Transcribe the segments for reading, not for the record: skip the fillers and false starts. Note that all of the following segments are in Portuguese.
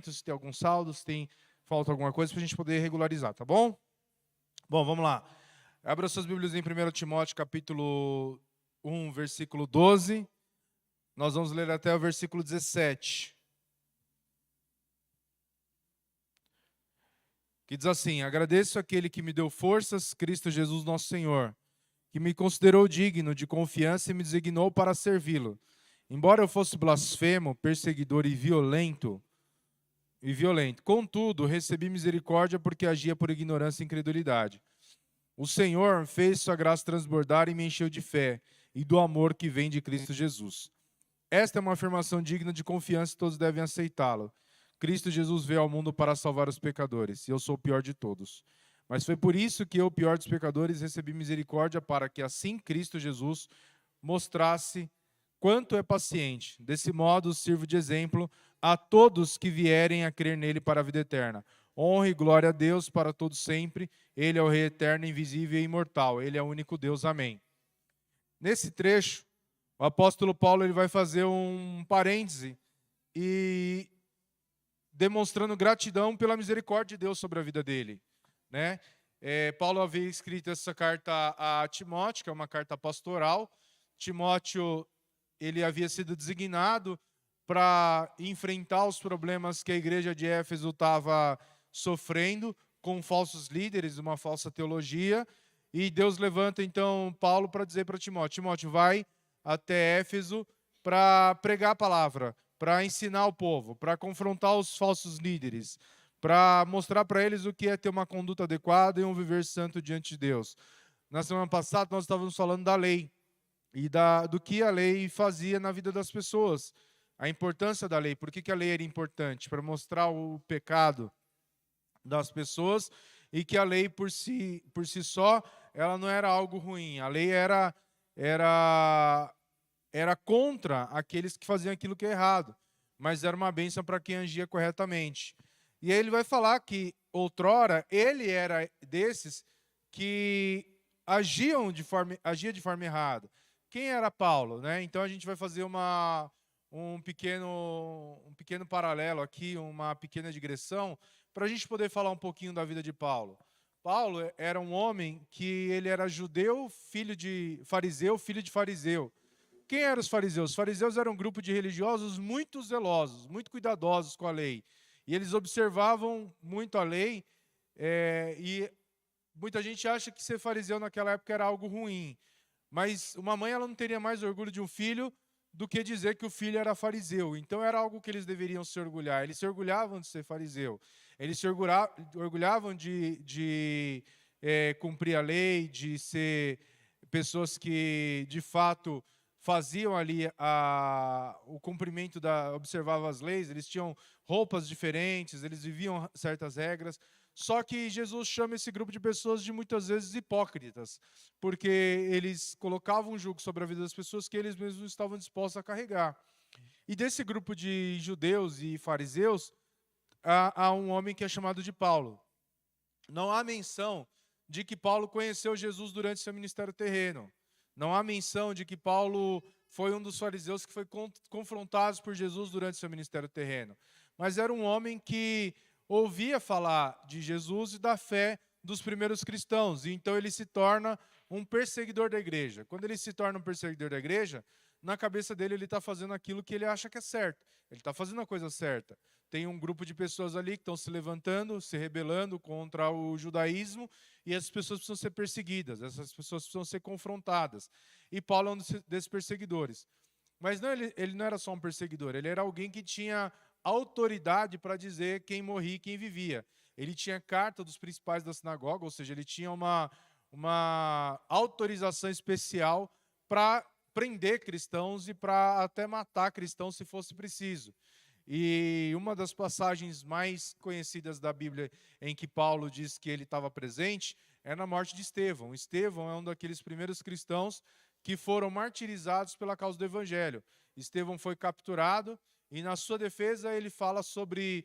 se tem algum saldo, se tem falta alguma coisa, para a gente poder regularizar, tá bom? Bom, vamos lá. Abra suas Bíblias em 1 Timóteo, capítulo 1, versículo 12. Nós vamos ler até o versículo 17. Que diz assim: agradeço àquele que me deu forças, Cristo Jesus nosso Senhor, que me considerou digno de confiança e me designou para servi-lo. Embora eu fosse blasfemo, perseguidor e violento, contudo, recebi misericórdia porque agia por ignorância e incredulidade. O Senhor fez sua graça transbordar e me encheu de fé e do amor que vem de Cristo Jesus. Esta é uma afirmação digna de confiança e todos devem aceitá-la. Cristo Jesus veio ao mundo para salvar os pecadores, e eu sou o pior de todos. Mas foi por isso que eu, o pior dos pecadores, recebi misericórdia para que assim Cristo Jesus mostrasse quanto é paciente. Desse modo, sirvo de exemplo a todos que vierem a crer nele para a vida eterna. Honra e glória a Deus para todos sempre. Ele é o Rei eterno, invisível e imortal. Ele é o único Deus. Amém. Nesse trecho, o apóstolo Paulo ele vai fazer um parêntese e demonstrando gratidão pela misericórdia de Deus sobre a vida dele, né? Paulo havia escrito essa carta a Timóteo, que é uma carta pastoral. Timóteo ele havia sido designado para enfrentar os problemas que a igreja de Éfeso estava sofrendo com falsos líderes, uma falsa teologia. E Deus levanta então Paulo para dizer para Timóteo: Timóteo, vai até Éfeso para pregar a palavra, para ensinar o povo, para confrontar os falsos líderes, para mostrar para eles o que é ter uma conduta adequada e um viver santo diante de Deus. Na semana passada nós estávamos falando da lei e do que a lei fazia na vida das pessoas, a importância da lei. Por que a lei era importante? Para mostrar o pecado das pessoas e que a lei por si só ela não era algo ruim. A lei era contra aqueles que faziam aquilo que é errado, mas era uma bênção para quem agia corretamente. E aí ele vai falar que outrora ele era desses que agia de forma errada. Quem era Paulo, né? Então a gente vai fazer um pequeno paralelo aqui, uma pequena digressão, para a gente poder falar um pouquinho da vida de Paulo. Paulo era um homem que ele era judeu, filho de fariseu. Quem eram os fariseus? Os fariseus eram um grupo de religiosos muito zelosos, muito cuidadosos com a lei. E eles observavam muito a lei, e muita gente acha que ser fariseu naquela época era algo ruim. Mas uma mãe ela não teria mais orgulho de um filho do que dizer que o filho era fariseu. Então era algo que eles deveriam se orgulhar. Eles se orgulhavam de ser fariseu. Eles se orgulhavam de cumprir a lei, de ser pessoas que, de fato, faziam ali o cumprimento observavam as leis. Eles tinham roupas diferentes, eles viviam certas regras. Só que Jesus chama esse grupo de pessoas de muitas vezes hipócritas, porque eles colocavam um jugo sobre a vida das pessoas que eles mesmos estavam dispostos a carregar. E desse grupo de judeus e fariseus, há um homem que é chamado de Paulo. Não há menção de que Paulo conheceu Jesus durante seu ministério terreno. Não há menção de que Paulo foi um dos fariseus que foi confrontado por Jesus durante seu ministério terreno. Mas era um homem que ouvia falar de Jesus e da fé dos primeiros cristãos. E então ele se torna um perseguidor da igreja. Quando ele se torna um perseguidor da igreja, na cabeça dele ele está fazendo aquilo que ele acha que é certo. Ele está fazendo a coisa certa. Tem um grupo de pessoas ali que estão se levantando, se rebelando contra o judaísmo, e essas pessoas precisam ser perseguidas, essas pessoas precisam ser confrontadas. E Paulo é um desses perseguidores. Mas não, ele não era só um perseguidor, ele era alguém que tinha autoridade para dizer quem morria e quem vivia. Ele tinha carta dos principais da sinagoga, ou seja, ele tinha uma autorização especial para prender cristãos e para até matar cristãos se fosse preciso. E uma das passagens mais conhecidas da Bíblia em que Paulo diz que ele estava presente é na morte de Estevão. Estevão é um daqueles primeiros cristãos que foram martirizados pela causa do Evangelho. Estevão foi capturado e, na sua defesa, ele fala sobre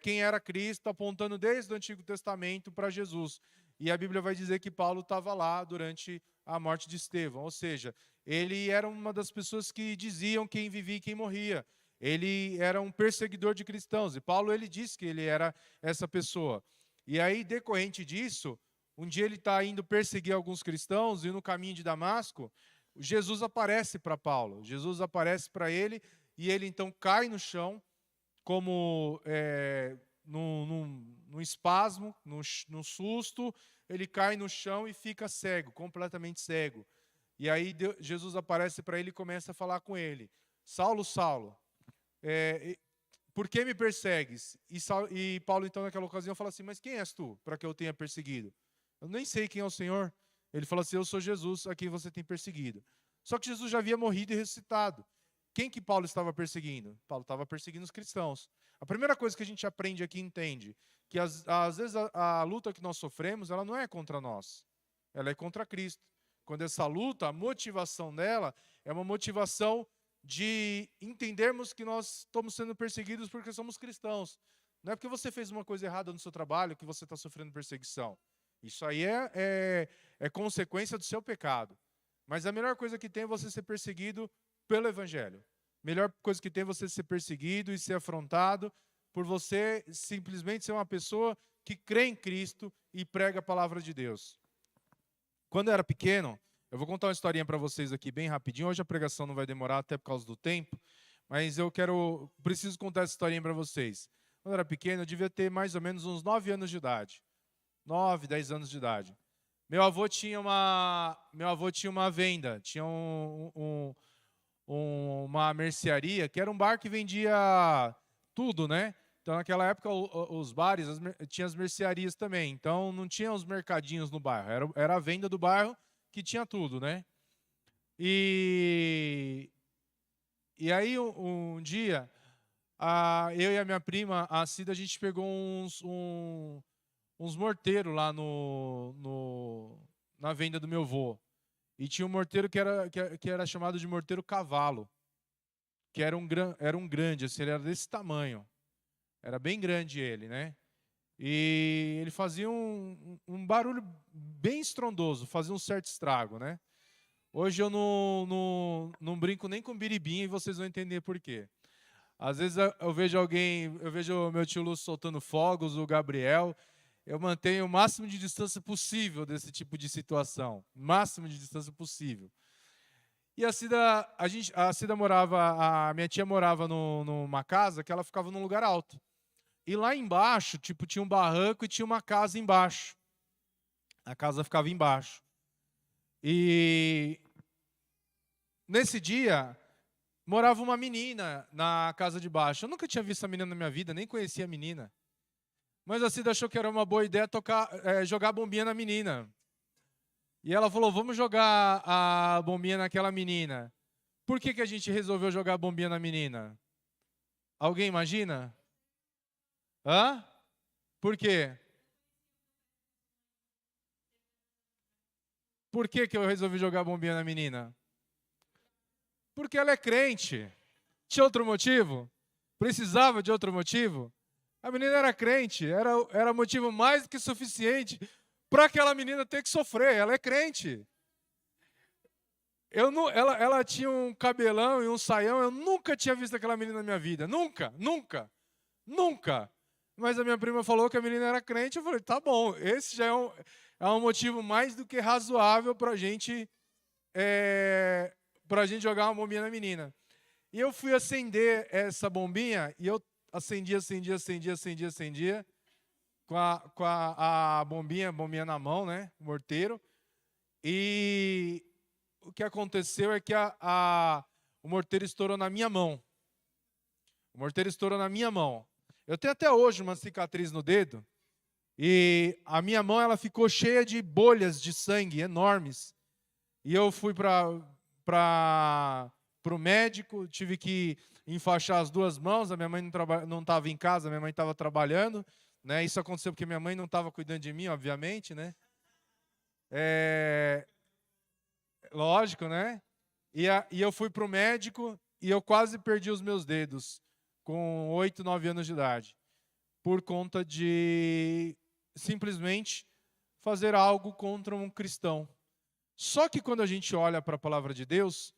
quem era Cristo, apontando desde o Antigo Testamento para Jesus. E a Bíblia vai dizer que Paulo estava lá durante a morte de Estevão. Ou seja, ele era uma das pessoas que diziam quem vivia e quem morria. Ele era um perseguidor de cristãos. E Paulo, ele disse que ele era essa pessoa. E aí, decorrente disso, um dia ele está indo perseguir alguns cristãos e no caminho de Damasco, Jesus aparece para Paulo. Jesus aparece para ele e ele então cai no chão como num espasmo, num susto, ele cai no chão e fica cego, completamente cego. E aí Jesus aparece para ele e começa a falar com ele. Saulo, Saulo, por que me persegues? E Paulo, então, naquela ocasião, fala assim, mas quem és tu, para que eu tenha perseguido? Eu nem sei quem é o Senhor. Ele fala assim, eu sou Jesus, a quem você tem perseguido. Só que Jesus já havia morrido e ressuscitado. Quem que Paulo estava perseguindo? Paulo estava perseguindo os cristãos. A primeira coisa que a gente aprende aqui e entende, que às vezes a luta que nós sofremos, ela não é contra nós, ela é contra Cristo. Quando essa luta, a motivação dela é uma motivação de entendermos que nós estamos sendo perseguidos porque somos cristãos. Não é porque você fez uma coisa errada no seu trabalho que você está sofrendo perseguição. Isso aí é consequência do seu pecado. Mas a melhor coisa que tem é você ser perseguido pelo Evangelho. A melhor coisa que tem é você ser perseguido e ser afrontado por você simplesmente ser uma pessoa que crê em Cristo e prega a palavra de Deus. Quando eu era pequeno, eu vou contar uma historinha para vocês aqui bem rapidinho. Hoje a pregação não vai demorar até por causa do tempo, mas preciso contar essa historinha para vocês. Quando eu era pequeno, eu devia ter mais ou menos uns 9 anos de idade. 9, 10 anos de idade. Meu avô tinha uma venda, tinha uma mercearia, que era um bar que vendia tudo, né? Então, naquela época, os bares tinham as mercearias também. Então, não tinha os mercadinhos no bairro. Era a venda do bairro que tinha tudo, né? E aí, um dia, eu e a minha prima, a Cida, a gente pegou uns morteiros lá na venda do meu avô. E tinha um morteiro que era chamado de morteiro cavalo, que era um grande, assim, ele era desse tamanho. Era bem grande ele, né? E ele fazia um barulho bem estrondoso, fazia um certo estrago, né? Hoje eu não brinco nem com biribinha e vocês vão entender por quê. Às vezes eu vejo o meu tio Lúcio soltando fogos, o Gabriel. Eu mantenho o máximo de distância possível desse tipo de situação. Máximo de distância possível. E a Cida morava, a minha tia morava numa casa que ela ficava num lugar alto. E lá embaixo, tipo, tinha um barranco e tinha uma casa embaixo. A casa ficava embaixo. E nesse dia, morava uma menina na casa de baixo. Eu nunca tinha visto a menina na minha vida, nem conhecia a menina. Mas a Cida achou que era uma boa ideia jogar bombinha na menina. E ela falou, vamos jogar a bombinha naquela menina. Por que a gente resolveu jogar a bombinha na menina? Alguém imagina? Hã? Por quê? Por que eu resolvi jogar a bombinha na menina? Porque ela é crente. Tinha outro motivo? Precisava de outro motivo? A menina era crente, era motivo mais do que suficiente para aquela menina ter que sofrer. Ela é crente. Ela tinha um cabelão e um saião, eu nunca tinha visto aquela menina na minha vida. Nunca, nunca, nunca. Mas a minha prima falou que a menina era crente, eu falei, tá bom, esse já é um motivo mais do que razoável para a gente jogar uma bombinha na menina. E eu fui acender essa bombinha, e eu acendia, com a bombinha na mão, né, o morteiro. E o que aconteceu é que o morteiro estourou na minha mão. O morteiro estourou na minha mão. Eu tenho até hoje uma cicatriz no dedo, e a minha mão ela ficou cheia de bolhas de sangue enormes. E eu fui para o médico, tive que enfaixar as duas mãos, a minha mãe não estava em casa, a minha mãe estava trabalhando, né? Isso aconteceu porque minha mãe não estava cuidando de mim, obviamente, né? Lógico, né? E eu fui para o médico e eu quase perdi os meus dedos com 8, 9 anos de idade, por conta de simplesmente fazer algo contra um cristão. Só que quando a gente olha para a palavra de Deus,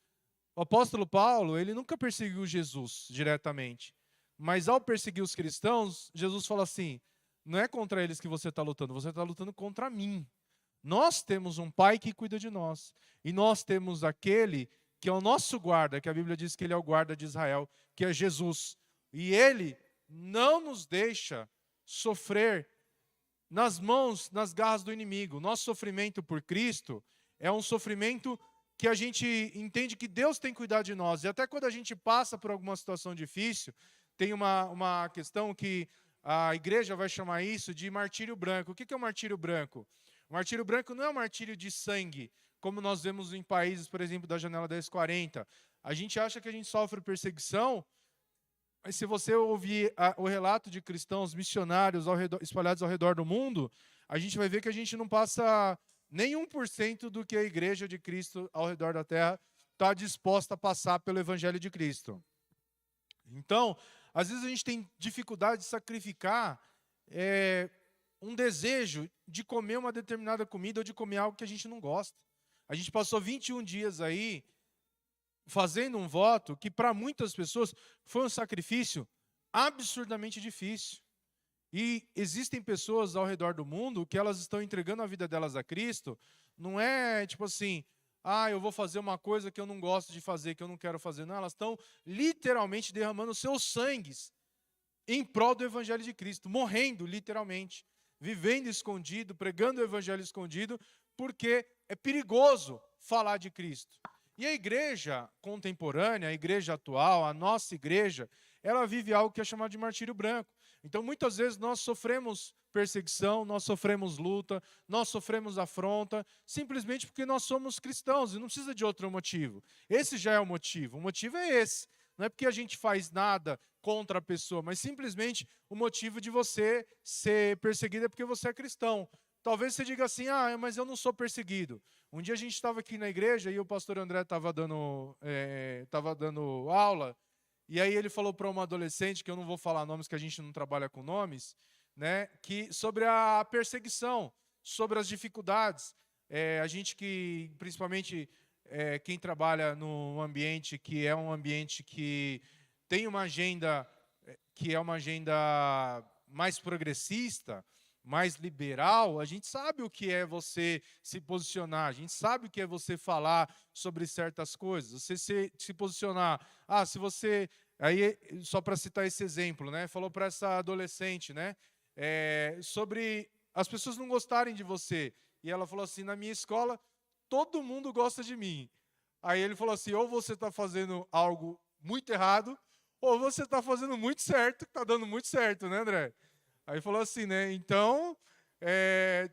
O apóstolo Paulo, ele nunca perseguiu Jesus diretamente. Mas ao perseguir os cristãos, Jesus fala assim, não é contra eles que você está lutando contra mim. Nós temos um pai que cuida de nós. E nós temos aquele que é o nosso guarda, que a Bíblia diz que ele é o guarda de Israel, que é Jesus. E ele não nos deixa sofrer nas mãos, nas garras do inimigo. Nosso sofrimento por Cristo é um sofrimento que a gente entende que Deus tem cuidado de nós. E até quando a gente passa por alguma situação difícil, tem uma questão que a igreja vai chamar isso de martírio branco. O que é o martírio branco? O martírio branco não é um martírio de sangue, como nós vemos em países, por exemplo, da janela 1040. A gente acha que a gente sofre perseguição, mas se você ouvir o relato de cristãos missionários espalhados ao redor do mundo, a gente vai ver que a gente não passa nem 1% do que a igreja de Cristo ao redor da terra está disposta a passar pelo evangelho de Cristo. Então, às vezes a gente tem dificuldade de sacrificar um desejo de comer uma determinada comida ou de comer algo que a gente não gosta. A gente passou 21 dias aí fazendo um voto que para muitas pessoas foi um sacrifício absurdamente difícil. E existem pessoas ao redor do mundo que elas estão entregando a vida delas a Cristo, não é tipo assim, eu vou fazer uma coisa que eu não gosto de fazer, que eu não quero fazer. Não, elas estão literalmente derramando seus sangues em prol do Evangelho de Cristo, morrendo literalmente, vivendo escondido, pregando o Evangelho escondido, porque é perigoso falar de Cristo. E a igreja contemporânea, a igreja atual, a nossa igreja, ela vive algo que é chamado de martírio branco. Então, muitas vezes, nós sofremos perseguição, nós sofremos luta, nós sofremos afronta, simplesmente porque nós somos cristãos, e não precisa de outro motivo. Esse já é o motivo é esse. Não é porque a gente faz nada contra a pessoa, mas simplesmente o motivo de você ser perseguido é porque você é cristão. Talvez você diga assim, mas eu não sou perseguido. Um dia a gente estava aqui na igreja e o pastor André estava dando aula, e aí ele falou para uma adolescente, que eu não vou falar nomes, que a gente não trabalha com nomes, né, que sobre a perseguição, sobre as dificuldades. A gente que, principalmente, quem trabalha num ambiente que é um ambiente que tem uma agenda que é uma agenda mais progressista, mais liberal, a gente sabe o que é você se posicionar, a gente sabe o que é você falar sobre certas coisas, você se posicionar. Se você... Aí, só para citar esse exemplo, né, falou para essa adolescente, né, sobre as pessoas não gostarem de você. E ela falou assim, na minha escola, todo mundo gosta de mim. Aí ele falou assim, ou você está fazendo algo muito errado, ou você está fazendo muito certo, que está dando muito certo, né, André? Aí falou assim, né? Então,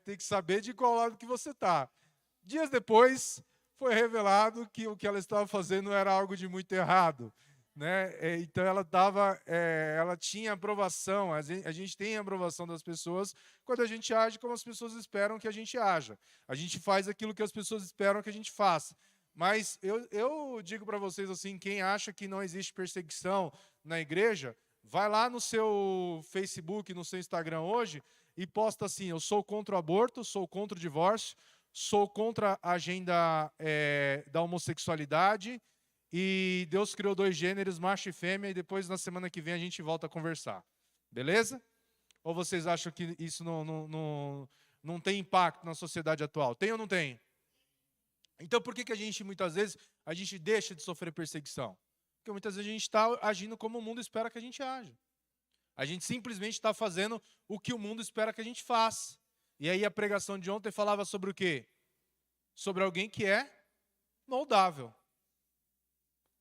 tem que saber de qual lado que você está. Dias depois, foi revelado que o que ela estava fazendo era algo de muito errado, né? Então, ela tinha aprovação. A gente tem a aprovação das pessoas quando a gente age como as pessoas esperam que a gente haja. A gente faz aquilo que as pessoas esperam que a gente faça. Mas eu digo para vocês assim, quem acha que não existe perseguição na igreja, vai lá no seu Facebook, no seu Instagram hoje e posta assim, eu sou contra o aborto, sou contra o divórcio, sou contra a agenda da homossexualidade e Deus criou 2 gêneros, macho e fêmea, e depois na semana que vem a gente volta a conversar. Beleza? Ou vocês acham que isso não tem impacto na sociedade atual? Tem ou não tem? Então, por que a gente, muitas vezes, a gente deixa de sofrer perseguição? Porque muitas vezes a gente está agindo como o mundo espera que a gente aja. A gente simplesmente está fazendo o que o mundo espera que a gente faça. E aí a pregação de ontem falava sobre o quê? Sobre alguém que é moldável.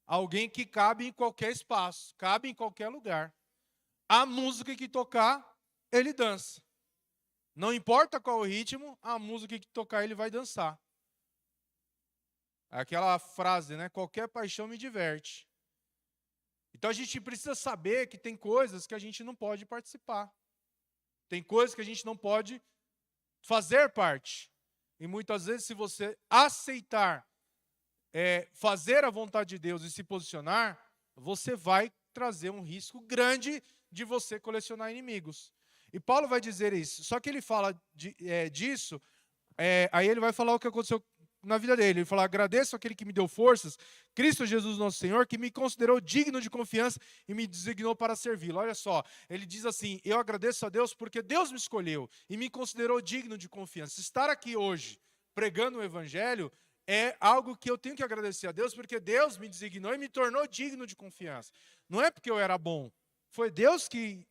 Alguém que cabe em qualquer espaço, cabe em qualquer lugar. A música que tocar, ele dança. Não importa qual o ritmo, a música que tocar, ele vai dançar. Aquela frase, né? Qualquer paixão me diverte. Então a gente precisa saber que tem coisas que a gente não pode participar. Tem coisas que a gente não pode fazer parte. E muitas vezes, se você aceitar fazer a vontade de Deus e se posicionar, você vai trazer um risco grande de você colecionar inimigos. E Paulo vai dizer isso. Só que ele fala disso, aí ele vai falar o que aconteceu na vida dele. Ele fala: agradeço aquele que me deu forças, Cristo Jesus nosso Senhor, que me considerou digno de confiança e me designou para servi-lo. Olha só, ele diz assim: eu agradeço a Deus porque Deus me escolheu e me considerou digno de confiança. Estar aqui hoje pregando o evangelho é algo que eu tenho que agradecer a Deus, porque Deus me designou e me tornou digno de confiança. Não é porque eu era bom, foi Deus que,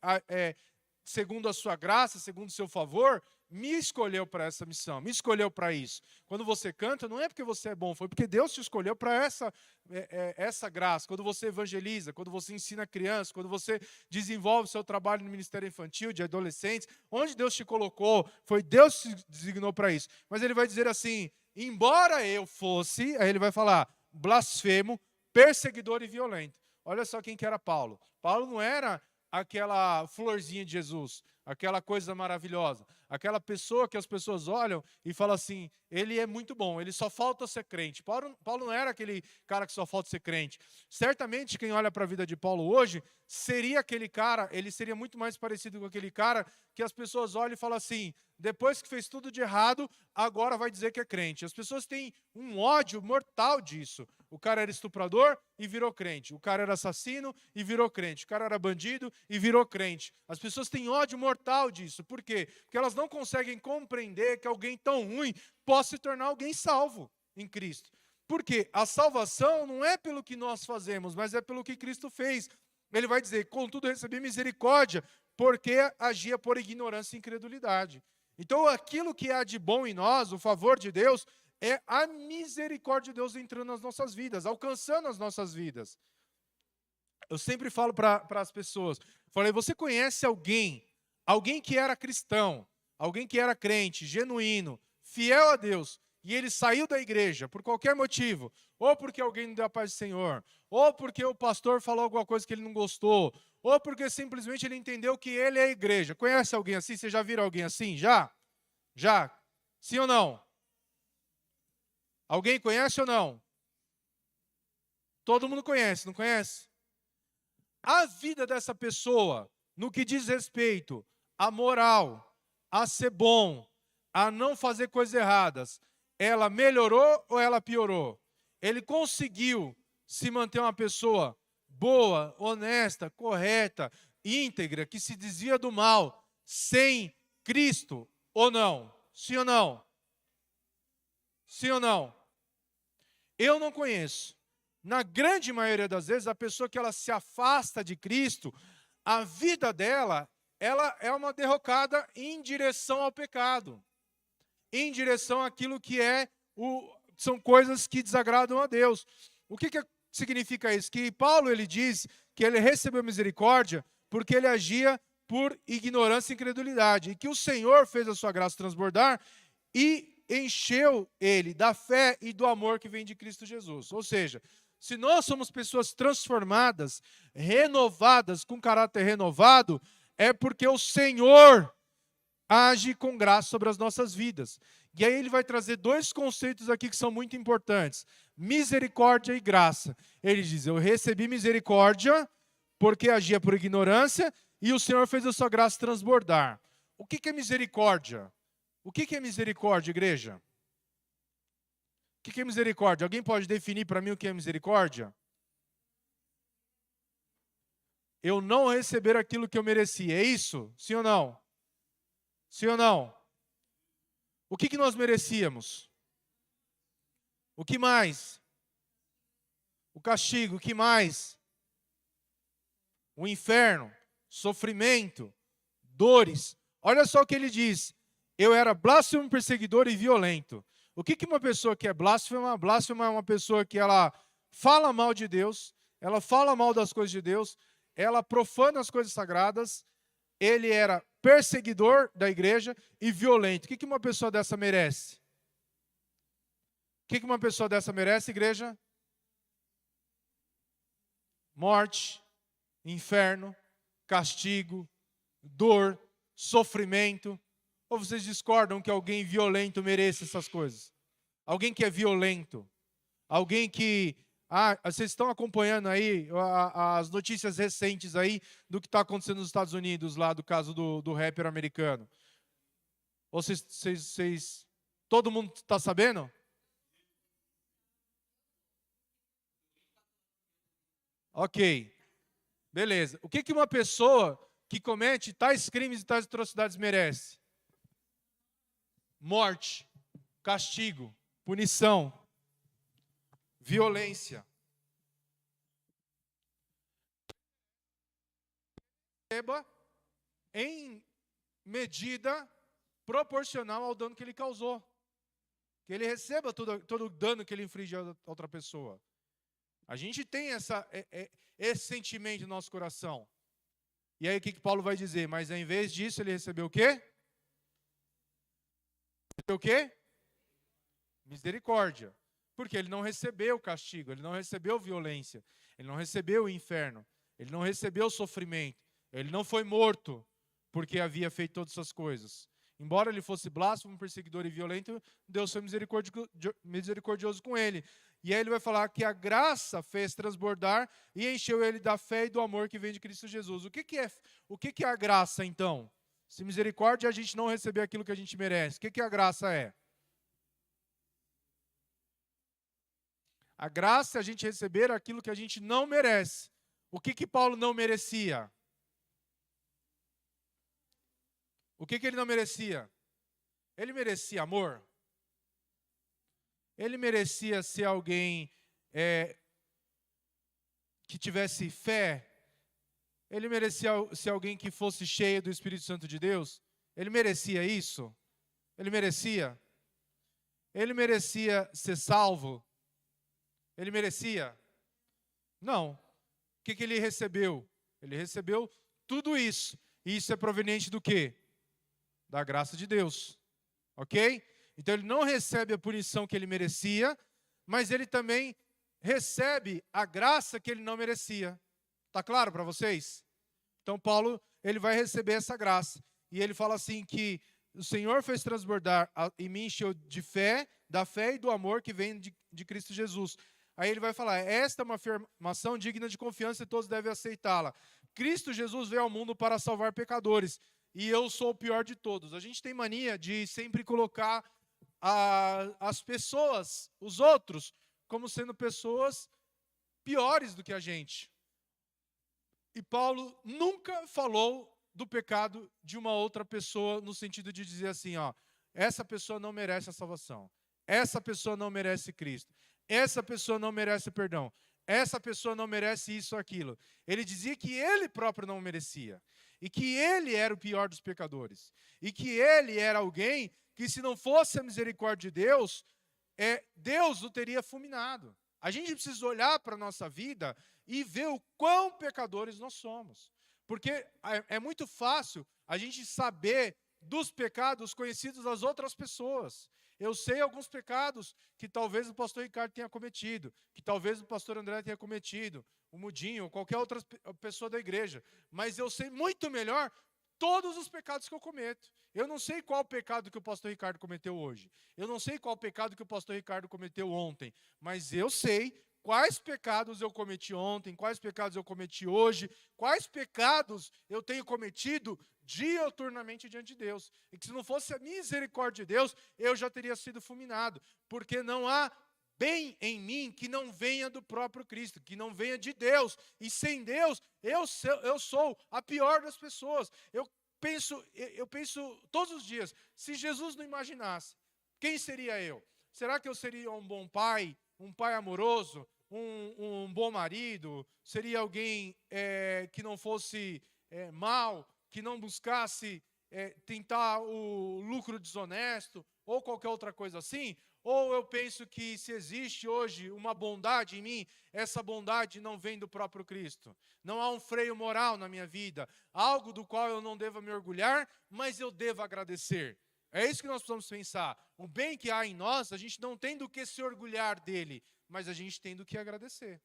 segundo a sua graça, segundo o seu favor, me escolheu para essa missão, me escolheu para isso. Quando você canta, não é porque você é bom, foi porque Deus te escolheu para essa graça. Quando você evangeliza, quando você ensina crianças, quando você desenvolve seu trabalho no Ministério Infantil, de adolescentes, onde Deus te colocou, foi Deus que te designou para isso. Mas ele vai dizer assim: embora eu fosse, aí ele vai falar, blasfemo, perseguidor e violento. Olha só quem que era Paulo. Paulo não era aquela florzinha de Jesus, aquela coisa maravilhosa, aquela pessoa que as pessoas olham e falam assim: ele é muito bom, ele só falta ser crente. Paulo não era aquele cara que só falta ser crente. Certamente quem olha para a vida de Paulo hoje seria aquele cara, ele seria muito mais parecido com aquele cara que as pessoas olham e falam assim: depois que fez tudo de errado, agora vai dizer que é crente. As pessoas têm um ódio mortal disso. O cara era estuprador e virou crente. O cara era assassino e virou crente. O cara era bandido e virou crente. As pessoas têm ódio mortal disso. Por quê? Porque elas não conseguem compreender que alguém tão ruim possa se tornar alguém salvo em Cristo. Por quê? A salvação não é pelo que nós fazemos, mas é pelo que Cristo fez. Ele vai dizer: contudo recebi misericórdia, porque agia por ignorância e incredulidade. Então, aquilo que há de bom em nós, o favor de Deus, é a misericórdia de Deus entrando nas nossas vidas, alcançando as nossas vidas. Eu sempre falo para as pessoas, falei: você conhece alguém que era cristão, alguém que era crente, genuíno, fiel a Deus, e ele saiu da igreja por qualquer motivo, ou porque alguém não deu a paz do Senhor, ou porque o pastor falou alguma coisa que ele não gostou, ou porque simplesmente ele entendeu que ele é a igreja. Conhece alguém assim? Você já viram alguém assim? Já? Já? Sim ou não? Alguém conhece ou não? Todo mundo conhece, não conhece? A vida dessa pessoa, no que diz respeito à moral, a ser bom, a não fazer coisas erradas, ela melhorou ou ela piorou? Ele conseguiu se manter uma pessoa boa, honesta, correta, íntegra, que se desvia do mal, sem Cristo ou não? Sim ou não? Sim ou não? Eu não conheço. Na grande maioria das vezes, a pessoa que ela se afasta de Cristo, a vida dela, ela é uma derrocada em direção ao pecado, em direção àquilo que são coisas que desagradam a Deus. O que significa isso? Que Paulo, ele diz que ele recebeu misericórdia porque ele agia por ignorância e incredulidade, e que o Senhor fez a sua graça transbordar e encheu ele da fé e do amor que vem de Cristo Jesus. Ou seja, se nós somos pessoas transformadas, renovadas, com caráter renovado, é porque o Senhor age com graça sobre as nossas vidas. E aí ele vai trazer dois conceitos aqui que são muito importantes: misericórdia e graça. Ele diz: eu recebi misericórdia porque agia por ignorância e o Senhor fez a sua graça transbordar. O que é misericórdia? O que é misericórdia, igreja? O que é misericórdia? Alguém pode definir para mim o que é misericórdia? Eu não receber aquilo que eu mereci. É isso? Sim ou não? Sim ou não? O que nós merecíamos? O que mais? O castigo. O que mais? O inferno, sofrimento, dores. Olha só o que ele diz: eu era blasfemo, perseguidor e violento. O que uma pessoa que é blasfema? Blasfema é uma pessoa que ela fala mal de Deus, ela fala mal das coisas de Deus, ela profana as coisas sagradas. Ele era perseguidor da igreja e violento. O que uma pessoa dessa merece? O que uma pessoa dessa merece, igreja? Morte, inferno, castigo, dor, sofrimento. Ou vocês discordam que alguém violento mereça essas coisas? Alguém que é violento, alguém que... vocês estão acompanhando aí as notícias recentes aí do que está acontecendo nos Estados Unidos, lá do caso do rapper americano. Ou todo mundo está sabendo? Ok, beleza. O que uma pessoa que comete tais crimes e tais atrocidades merece? Morte, castigo, punição, violência. Receba em medida proporcional ao dano que ele causou. Que ele receba todo o dano que ele infligiu a outra pessoa. A gente tem esse sentimento no nosso coração. E aí o que Paulo vai dizer? Mas ao invés disso, ele recebeu o quê? Recebeu o quê? Misericórdia. Porque ele não recebeu castigo, ele não recebeu violência, ele não recebeu o inferno, ele não recebeu sofrimento, ele não foi morto porque havia feito todas essas coisas. Embora ele fosse blasfemo, perseguidor e violento, Deus foi misericordioso com ele. E aí ele vai falar que a graça fez transbordar e encheu ele da fé e do amor que vem de Cristo Jesus. O que é a graça, então? Se misericórdia é a gente não receber aquilo que a gente merece, o que a graça é? A graça é a gente receber aquilo que a gente não merece. O que Paulo não merecia? O que ele não merecia? Ele merecia amor? Ele merecia ser alguém que tivesse fé? Ele merecia ser alguém que fosse cheio do Espírito Santo de Deus? Ele merecia isso? Ele merecia? Ele merecia ser salvo? Ele merecia? Não. O que ele recebeu? Ele recebeu tudo isso. E isso é proveniente do quê? Da graça de Deus. Ok? Então ele não recebe a punição que ele merecia, mas ele também recebe a graça que ele não merecia. Está claro para vocês? Então Paulo, ele vai receber essa graça. E ele fala assim que o Senhor fez transbordar e me encheu de fé, da fé e do amor que vem de Cristo Jesus. Aí ele vai falar, esta é uma afirmação digna de confiança e todos devem aceitá-la. Cristo Jesus veio ao mundo para salvar pecadores, e eu sou o pior de todos. A gente tem mania de sempre colocar as pessoas, os outros, como sendo pessoas piores do que a gente. E Paulo nunca falou do pecado de uma outra pessoa no sentido de dizer assim, ó, essa pessoa não merece a salvação, essa pessoa não merece Cristo, essa pessoa não merece perdão, essa pessoa não merece isso ou aquilo. Ele dizia que ele próprio não merecia, e que ele era o pior dos pecadores, e que ele era alguém que, se não fosse a misericórdia de Deus, Deus o teria fulminado. A gente precisa olhar para a nossa vida e ver o quão pecadores nós somos. Porque é muito fácil a gente saber dos pecados conhecidos das outras pessoas. Eu sei alguns pecados que talvez o pastor Ricardo tenha cometido, que talvez o pastor André tenha cometido, o Mudinho, ou qualquer outra pessoa da igreja. Mas eu sei muito melhor todos os pecados que eu cometo. Eu não sei qual pecado que o pastor Ricardo cometeu hoje. Eu não sei qual pecado que o pastor Ricardo cometeu ontem. Mas eu sei quais pecados eu cometi ontem, quais pecados eu cometi hoje, quais pecados eu tenho cometido diuturnamente diante de Deus. E que se não fosse a misericórdia de Deus, eu já teria sido fulminado. Porque não há bem em mim que não venha do próprio Cristo, que não venha de Deus. E sem Deus, eu sou a pior das pessoas. Eu penso todos os dias, se Jesus não imaginasse, quem seria eu? Será que eu seria um bom pai, um pai amoroso, um bom marido? Seria alguém que não fosse mal, que não buscasse tentar o lucro desonesto, ou qualquer outra coisa assim? Ou eu penso que se existe hoje uma bondade em mim, essa bondade não vem do próprio Cristo. Não há um freio moral na minha vida, algo do qual eu não devo me orgulhar, mas eu devo agradecer. É isso que nós precisamos pensar. O bem que há em nós, a gente não tem do que se orgulhar dele, mas a gente tem do que agradecer.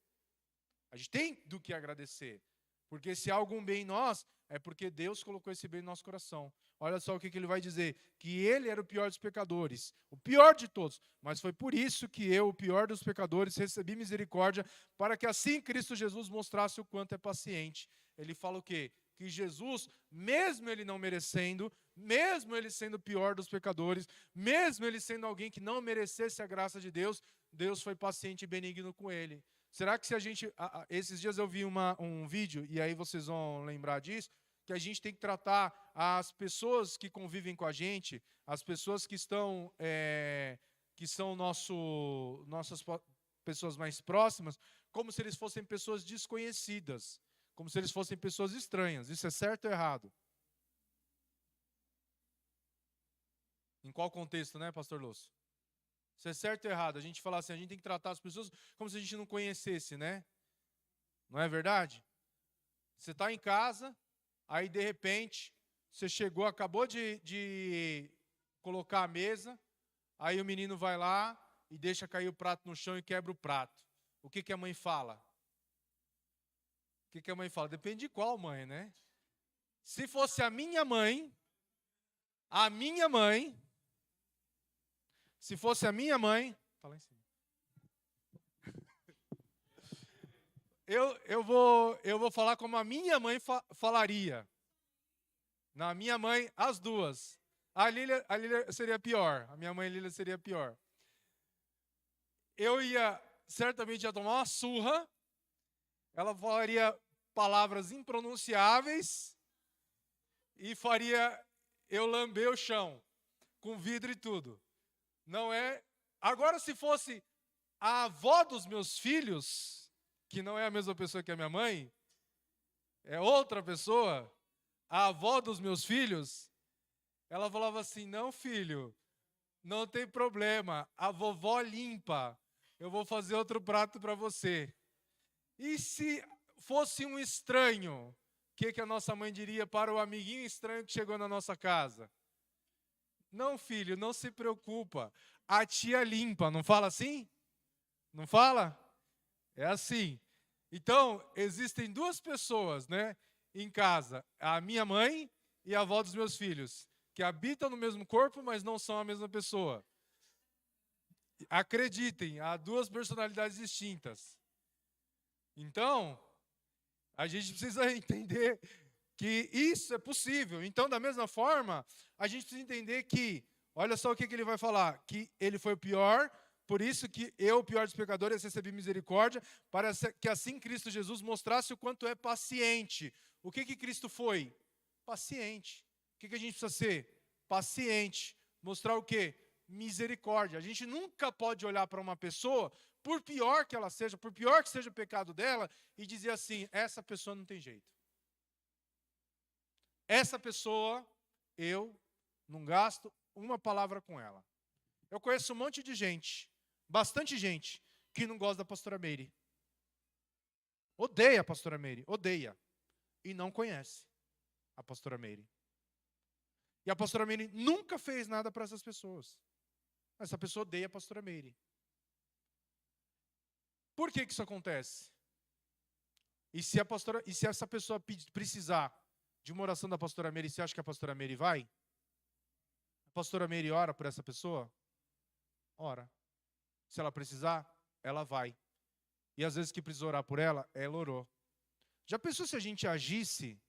A gente tem do que agradecer. Porque se há algum bem em nós, é porque Deus colocou esse bem no nosso coração. Olha só o que ele vai dizer, que ele era o pior dos pecadores, o pior de todos, mas foi por isso que eu, o pior dos pecadores, recebi misericórdia, para que assim Cristo Jesus mostrasse o quanto é paciente. Ele fala o quê? Que Jesus, mesmo ele não merecendo, mesmo ele sendo o pior dos pecadores, mesmo ele sendo alguém que não merecesse a graça de Deus, Deus foi paciente e benigno com ele. Será que se a gente... esses dias eu vi um vídeo, e aí vocês vão lembrar disso, que a gente tem que tratar as pessoas que convivem com a gente, as pessoas que são nossas pessoas mais próximas, como se eles fossem pessoas desconhecidas, como se eles fossem pessoas estranhas. Isso é certo ou errado? Em qual contexto, né, pastor Lúcio? Isso é certo ou errado? A gente fala assim, a gente tem que tratar as pessoas como se a gente não conhecesse, né? Não é verdade? Você está em casa, aí de repente, você chegou, acabou de colocar a mesa, aí o menino vai lá e deixa cair o prato no chão e quebra o prato. O que a mãe fala? O que a mãe fala? Depende de qual mãe, né? Se fosse a minha mãe, se fosse a minha mãe, tá lá em cima. Eu vou falar como a minha mãe falaria. Na minha mãe, as duas. A Lília seria pior. A minha mãe Lília seria pior. Eu certamente ia tomar uma surra. Ela falaria palavras impronunciáveis e faria eu lamber o chão com vidro e tudo. Não é? Agora, se fosse a avó dos meus filhos, que não é a mesma pessoa que a minha mãe, é outra pessoa, a avó dos meus filhos, ela falava assim: não, filho, não tem problema, a vovó limpa, eu vou fazer outro prato para você. E se fosse um estranho, o que a nossa mãe diria para o amiguinho estranho que chegou na nossa casa? Não, filho, não se preocupa, a tia limpa, não fala assim? Não fala? É assim. Então, existem duas pessoas, né, em casa, a minha mãe e a avó dos meus filhos, que habitam no mesmo corpo, mas não são a mesma pessoa. Acreditem, há duas personalidades distintas. Então, a gente precisa entender que isso é possível. Então, da mesma forma, a gente precisa entender que, olha só o que ele vai falar, que ele foi o pior, por isso que eu, o pior dos pecadores, recebi misericórdia, para que assim Cristo Jesus mostrasse o quanto é paciente. O que Cristo foi? Paciente. O que a gente precisa ser? Paciente. Mostrar o quê? Misericórdia. A gente nunca pode olhar para uma pessoa, por pior que ela seja, por pior que seja o pecado dela, e dizer assim: essa pessoa não tem jeito. Essa pessoa, eu não gasto uma palavra com ela. Eu conheço um monte de gente, bastante gente, que não gosta da pastora Meire. Odeia a pastora Meire, odeia. E não conhece a pastora Meire. E a pastora Meire nunca fez nada para essas pessoas. Essa pessoa odeia a pastora Meire. Por que isso acontece? E se essa pessoa precisar de uma oração da pastora Meire, você acha que a pastora Meire vai? A pastora Meire ora por essa pessoa? Ora. Se ela precisar, ela vai. E às vezes que precisa orar por ela, ela orou. Já pensou se a gente agisse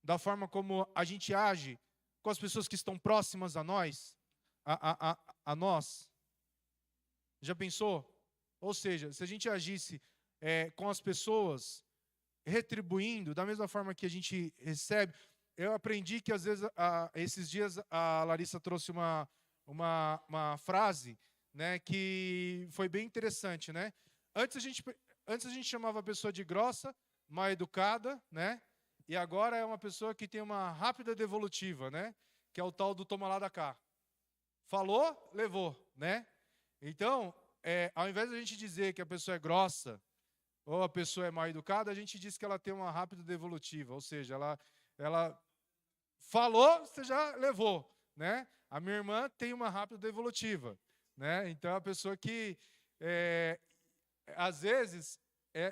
da forma como a gente age com as pessoas que estão próximas a nós? A nós? Já pensou? Ou seja, se a gente agisse com as pessoas, retribuindo da mesma forma que a gente recebe. Eu aprendi que às vezes, esses dias, a Larissa trouxe uma frase, né, que foi bem interessante, né? Antes a gente chamava a pessoa de grossa, mal educada, né? E agora é uma pessoa que tem uma rápida devolutiva, né? Que é o tal do toma lá da cá. Falou, levou, né? Então, ao invés de a gente dizer que a pessoa é grossa ou a pessoa é mal educada, a gente diz que ela tem uma rápida devolutiva, ou seja, ela falou, você já levou, né? A minha irmã tem uma rápida devolutiva, né? Então, é a pessoa que, às vezes,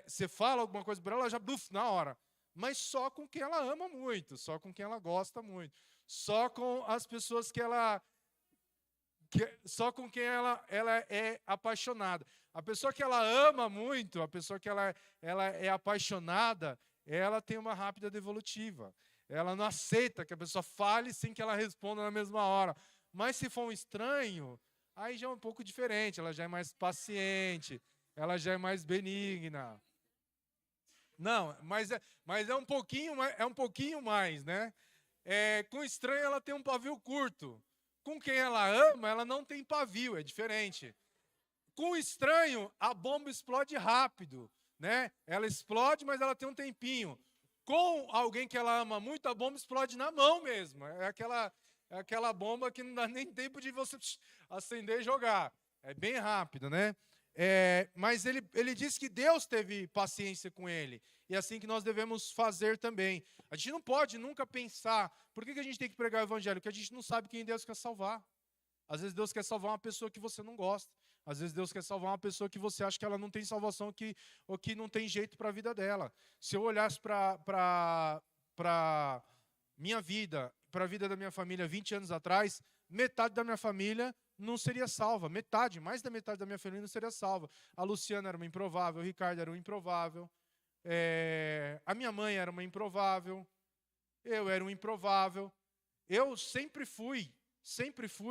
você fala alguma coisa para ela, já na hora, mas só com quem ela ama muito, só com quem ela gosta muito, só com as pessoas que só com quem ela é apaixonada. A pessoa que ela ama muito, a pessoa que ela é apaixonada, ela tem uma rápida devolutiva. Ela não aceita que a pessoa fale sem que ela responda na mesma hora. Mas se for um estranho, aí já é um pouco diferente, ela já é mais paciente, ela já é mais benigna. Não, mas é um pouquinho mais, né? Com estranho ela tem um pavio curto. Com quem ela ama, ela não tem pavio, é diferente. Com estranho, a bomba explode rápido, né? Ela explode, mas ela tem um tempinho. Com alguém que ela ama muito, a bomba explode na mão mesmo. É aquela bomba que não dá nem tempo de você acender e jogar. É bem rápido, né? Mas ele diz que Deus teve paciência com ele. E é assim que nós devemos fazer também. A gente não pode nunca pensar, por que a gente tem que pregar o evangelho? Porque a gente não sabe quem Deus quer salvar. Às vezes Deus quer salvar uma pessoa que você não gosta. Às vezes Deus quer salvar uma pessoa que você acha que ela não tem salvação ou que não tem jeito para a vida dela. Se eu olhasse para minha vida, para a vida da minha família 20 anos atrás, metade da minha família não seria salva. Mais da metade da minha família não seria salva. A Luciana era uma improvável, o Ricardo era um improvável, a minha mãe era uma improvável, eu era um improvável. Eu sempre fui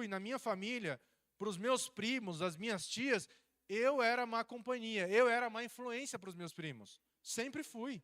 na minha família, para os meus primos, as minhas tias, eu era má companhia, eu era má influência para os meus primos. Sempre fui.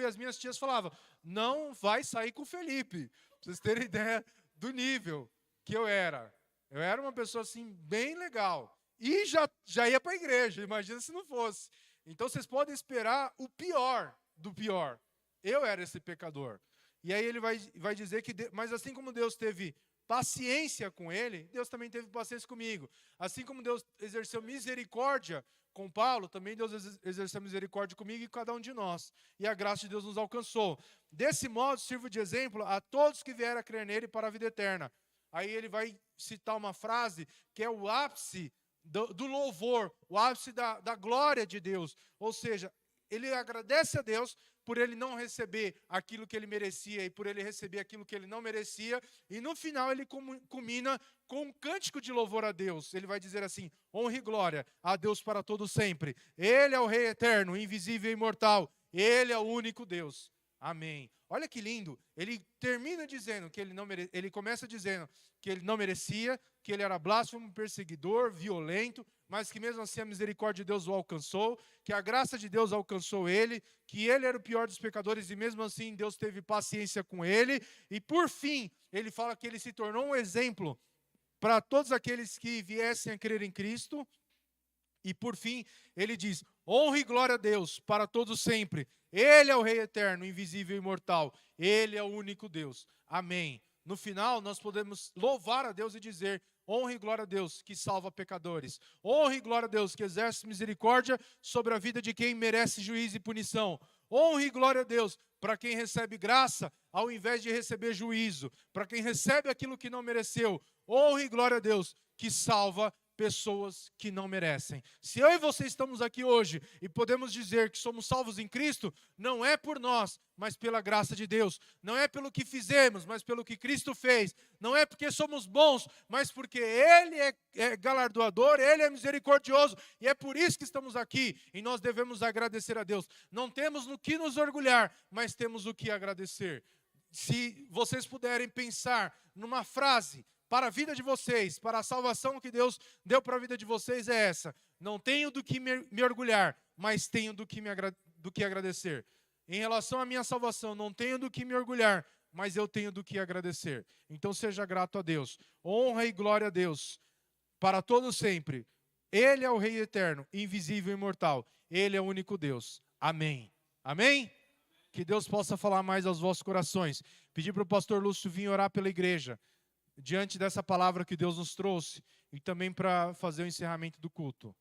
As minhas tias falavam, não vai sair com o Felipe. Para vocês terem ideia do nível que eu era. Eu era uma pessoa assim, bem legal. E já ia para a igreja, imagina se não fosse. Então vocês podem esperar o pior do pior. Eu era esse pecador. E aí ele vai dizer que, mas assim como Deus teve paciência com ele, Deus também teve paciência comigo. Assim como Deus exerceu misericórdia com Paulo, também Deus exerceu misericórdia comigo e com cada um de nós. E a graça de Deus nos alcançou. Desse modo, sirvo de exemplo a todos que vieram a crer nele para a vida eterna. Aí ele vai citar uma frase que é o ápice do louvor, o ápice da glória de Deus. Ou seja, ele agradece a Deus por ele não receber aquilo que ele merecia e por ele receber aquilo que ele não merecia. E no final ele culmina com um cântico de louvor a Deus. Ele vai dizer assim, honra e glória a Deus para todo sempre. Ele é o Rei eterno, invisível e imortal. Ele é o único Deus. Amém. Olha que lindo. Ele termina dizendo que ele começa dizendo que ele não merecia, que ele era blasfemo, perseguidor, violento, mas que mesmo assim a misericórdia de Deus o alcançou, que a graça de Deus alcançou ele, que ele era o pior dos pecadores e mesmo assim Deus teve paciência com ele. E por fim, ele fala que ele se tornou um exemplo para todos aqueles que viessem a crer em Cristo. E por fim, ele diz, honra e glória a Deus para todos sempre. Ele é o Rei eterno, invisível e imortal. Ele é o único Deus. Amém. No final, nós podemos louvar a Deus e dizer, honra e glória a Deus que salva pecadores. Honra e glória a Deus que exerce misericórdia sobre a vida de quem merece juízo e punição. Honra e glória a Deus para quem recebe graça ao invés de receber juízo. Para quem recebe aquilo que não mereceu. Honra e glória a Deus que salva pessoas que não merecem. Se eu e você estamos aqui hoje e podemos dizer que somos salvos em Cristo, não é por nós, mas pela graça de Deus. Não é pelo que fizemos, mas pelo que Cristo fez. Não é porque somos bons, mas porque Ele é galardoador, Ele é misericordioso. E é por isso que estamos aqui. E nós devemos agradecer a Deus. Não temos no que nos orgulhar, mas temos o que agradecer. Se vocês puderem pensar numa frase para a vida de vocês, para a salvação que Deus deu para a vida de vocês é essa. Não tenho do que me orgulhar, mas tenho do que agradecer. Em relação à minha salvação, não tenho do que me orgulhar, mas eu tenho do que agradecer. Então seja grato a Deus. Honra e glória a Deus para todo sempre. Ele é o Rei eterno, invisível e imortal. Ele é o único Deus. Amém. Amém? Que Deus possa falar mais aos vossos corações. Pedir para o pastor Lúcio vir orar pela igreja, diante dessa palavra que Deus nos trouxe, e também para fazer o encerramento do culto.